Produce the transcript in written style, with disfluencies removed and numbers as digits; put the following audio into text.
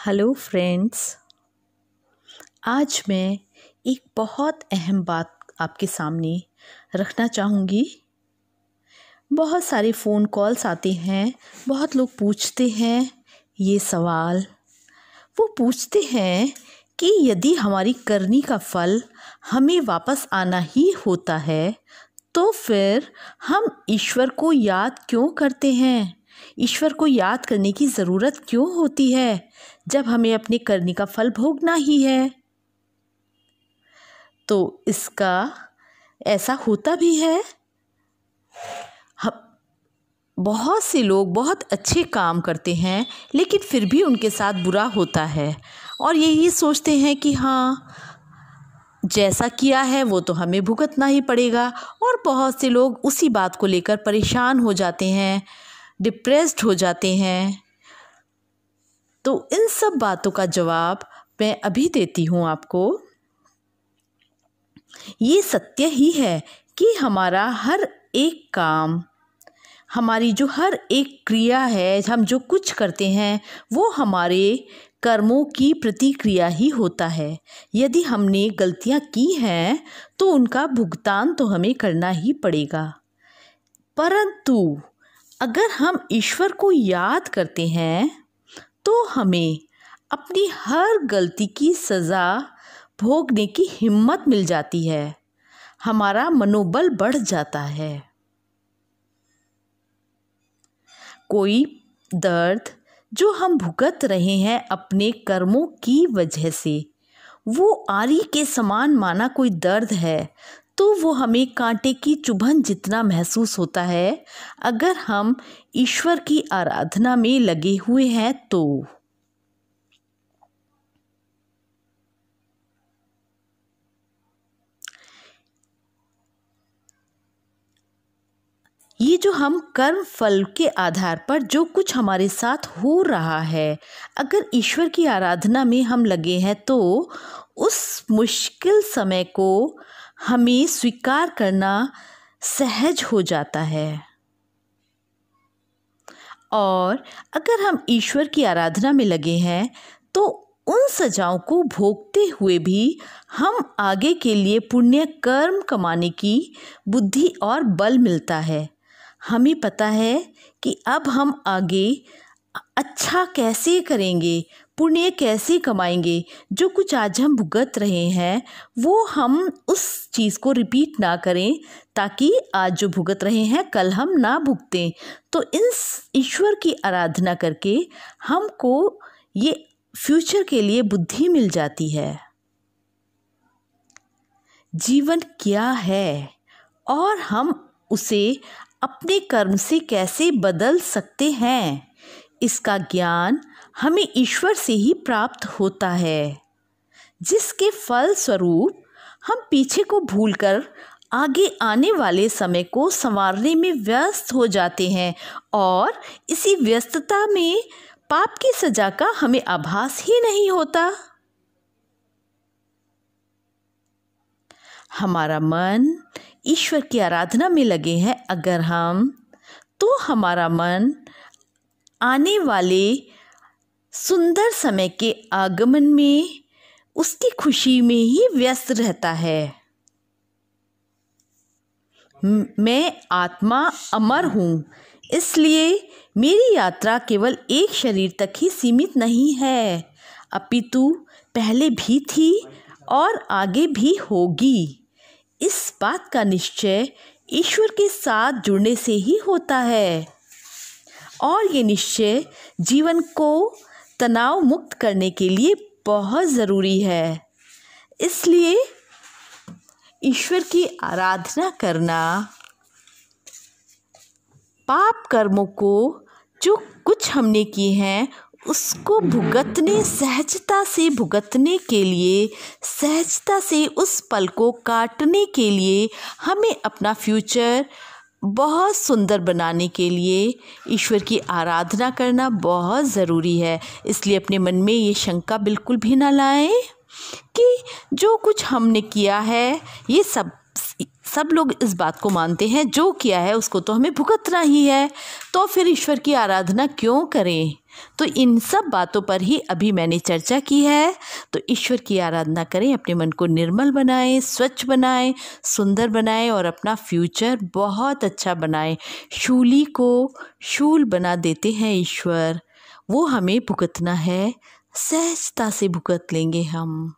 Hello friends, आज मैं एक बहुत अहम बात आपके सामने रखना चाहूँगी। बहुत सारे फ़ोन कॉल्स आते हैं, बहुत लोग पूछते हैं ये सवाल। वो पूछते हैं कि यदि हमारी करनी का फल हमें वापस आना ही होता है तो फिर हम ईश्वर को याद क्यों करते हैं? ईश्वर को याद करने की ज़रूरत क्यों होती है जब हमें अपनी करनी का फल भोगना ही है? तो इसका ऐसा होता भी है। बहुत से लोग बहुत अच्छे काम करते हैं लेकिन फिर भी उनके साथ बुरा होता है और यही सोचते हैं कि हाँ, जैसा किया है वो तो हमें भुगतना ही पड़ेगा। और बहुत से लोग उसी बात को लेकर परेशान हो जाते हैं, डिप्रेस्ड हो जाते हैं। तो इन सब बातों का जवाब मैं अभी देती हूँ आपको। ये सत्य ही है कि हमारा हर एक काम, हमारी जो हर एक क्रिया है, हम जो कुछ करते हैं वो हमारे कर्मों की प्रतिक्रिया ही होता है। यदि हमने गलतियाँ की हैं तो उनका भुगतान तो हमें करना ही पड़ेगा। परंतु अगर हम ईश्वर को याद करते हैं तो हमें अपनी हर गलती की सज़ा भोगने की हिम्मत मिल जाती है, हमारा मनोबल बढ़ जाता है। कोई दर्द जो हम भुगत रहे हैं अपने कर्मों की वजह से, वो आरी के समान माना कोई दर्द है तो वो हमें कांटे की चुभन जितना महसूस होता है अगर हम ईश्वर की आराधना में लगे हुए हैं तो। ये जो हम कर्म फल के आधार पर जो कुछ हमारे साथ हो रहा है, अगर ईश्वर की आराधना में हम लगे हैं तो उस मुश्किल समय को हमें स्वीकार करना सहज हो जाता है। और अगर हम ईश्वर की आराधना में लगे हैं तो उन सजाओं को भोगते हुए भी हम आगे के लिए पुण्य कर्म कमाने की बुद्धि और बल मिलता है। हमें पता है कि अब हम आगे अच्छा कैसे करेंगे, पुण्य कैसे कमाएंगे। जो कुछ आज हम भुगत रहे हैं वो हम उस चीज़ को रिपीट ना करें ताकि आज जो भुगत रहे हैं कल हम ना भुगतें। तो इन ईश्वर की आराधना करके हमको ये फ्यूचर के लिए बुद्धि मिल जाती है। जीवन क्या है और हम उसे अपने कर्म से कैसे बदल सकते हैं, इसका ज्ञान हमें ईश्वर से ही प्राप्त होता है, जिसके फल स्वरूप हम पीछे को भूलकर आगे आने वाले समय को संवारने में व्यस्त हो जाते हैं और इसी व्यस्तता में पाप की सजा का हमें आभास ही नहीं होता। हमारा मन ईश्वर की आराधना में लगे हैं अगर हम, तो हमारा मन आने वाले सुंदर समय के आगमन में उसकी खुशी में ही व्यस्त रहता है। मैं आत्मा अमर हूँ, इसलिए मेरी यात्रा केवल एक शरीर तक ही सीमित नहीं है, अपितु पहले भी थी और आगे भी होगी। इस बात का निश्चय ईश्वर के साथ जुड़ने से ही होता है और ये निश्चय जीवन को तनाव मुक्त करने के लिए बहुत ज़रूरी है। इसलिए ईश्वर की आराधना करना, पाप कर्मों को जो कुछ हमने किए हैं उसको सहजता से भुगतने के लिए, सहजता से उस पल को काटने के लिए, हमें अपना फ्यूचर बहुत सुंदर बनाने के लिए ईश्वर की आराधना करना बहुत ज़रूरी है। इसलिए अपने मन में ये शंका बिल्कुल भी ना लाएं कि जो कुछ हमने किया है, ये सब लोग इस बात को मानते हैं, जो किया है उसको तो हमें भुगतना ही है, तो फिर ईश्वर की आराधना क्यों करें। तो इन सब बातों पर ही अभी मैंने चर्चा की है। तो ईश्वर की आराधना करें, अपने मन को निर्मल बनाएं, स्वच्छ बनाएं, सुंदर बनाएं और अपना फ्यूचर बहुत अच्छा बनाएं। शूली को शूल बना देते हैं ईश्वर, वो हमें भुगतना है, सहजता से भुगत लेंगे हम।